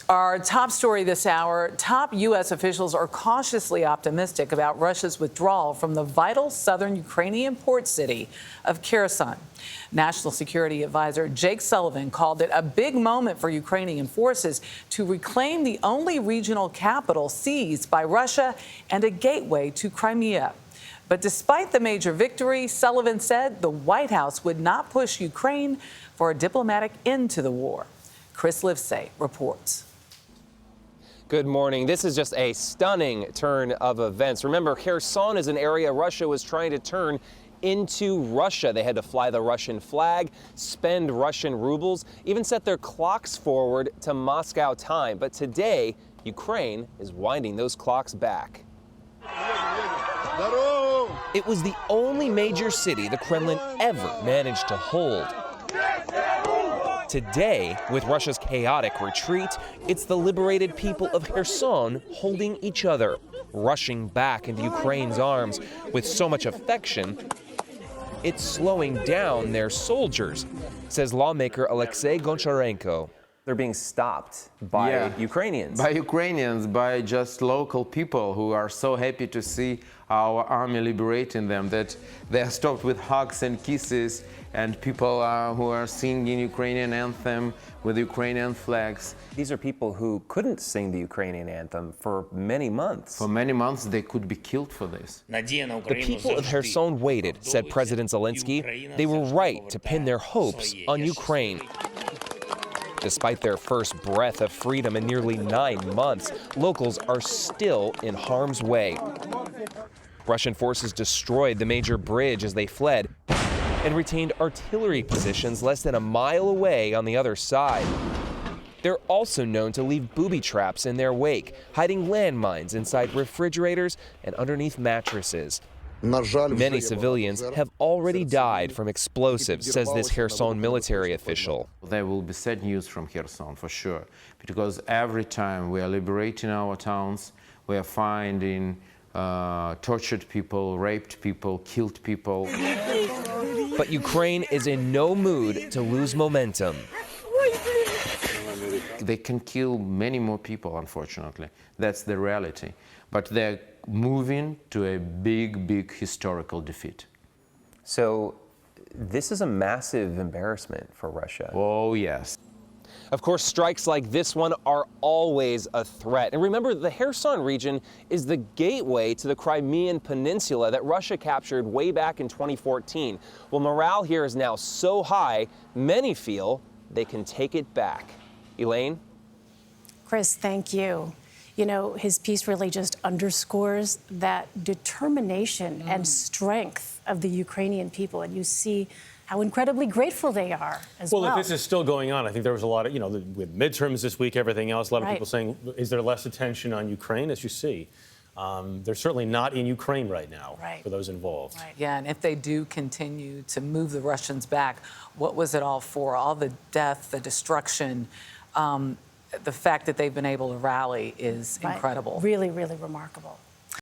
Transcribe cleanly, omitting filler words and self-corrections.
Our top story this hour, top U.S. officials are cautiously optimistic about Russia's withdrawal from the vital southern Ukrainian port city of Kherson. National Security Advisor Jake Sullivan called it a big moment for Ukrainian forces to reclaim the only regional capital seized by Russia and a gateway to Crimea. But despite the major victory, Sullivan said the White House would not push Ukraine for a diplomatic end to the war. Chris Livesay reports. Good morning. This is just a stunning turn of events. Remember, Kherson is an area Russia was trying to turn into Russia. They had to fly the Russian flag, spend Russian rubles, even set their clocks forward to Moscow time. But today, Ukraine is winding those clocks back. It was the only major city the Kremlin ever managed to hold. Today, with Russia's chaotic retreat, it's the liberated people of Kherson holding each other, rushing back into Ukraine's arms with so much affection, it's slowing down their soldiers, says lawmaker Alexei Goncharenko. They're being stopped by Ukrainians. By Ukrainians, by just local people who are so happy to see our army liberating them that they are stopped with hugs and kisses, and people who are singing Ukrainian anthem with Ukrainian flags. These are people who couldn't sing the Ukrainian anthem for many months. For many months, they could be killed for this. The people of Kherson waited, said President Zelensky. They were right to pin their hopes on Ukraine. Despite their first breath of freedom in nearly 9 months, locals are still in harm's way. Russian forces destroyed the major bridge as they fled and retained artillery positions less than a mile away on the other side. They're also known to leave booby traps in their wake, hiding landmines inside refrigerators and underneath mattresses. Many civilians have already died from explosives, says this Kherson military official. There will be sad news from Kherson, for sure, because every time we are liberating our towns, we are finding tortured people, raped people, killed people. But Ukraine is in no mood to lose momentum. They can kill many more people, unfortunately. That's the reality. But they're moving to a big, big historical defeat. So this is a massive embarrassment for Russia. Oh, yes. Of course, strikes like this one are always a threat. And remember, the Kherson region is the gateway to the Crimean Peninsula that Russia captured way back in 2014. Well, morale here is now so high, many feel they can take it back. Elaine? Chris, thank you. You know, his piece really just underscores that determination and strength of the Ukrainian people. And you see how incredibly grateful they are as well. Well, if this is still going on, I think there was a lot of, with midterms this week, everything else, a lot of people saying, is there less attention on Ukraine? As you see, they're certainly not in Ukraine right now for those involved. Yeah, and if they do continue to move the Russians back, what was it all for? All the death, the destruction, the fact that they've been able to rally is incredible. Really, really remarkable.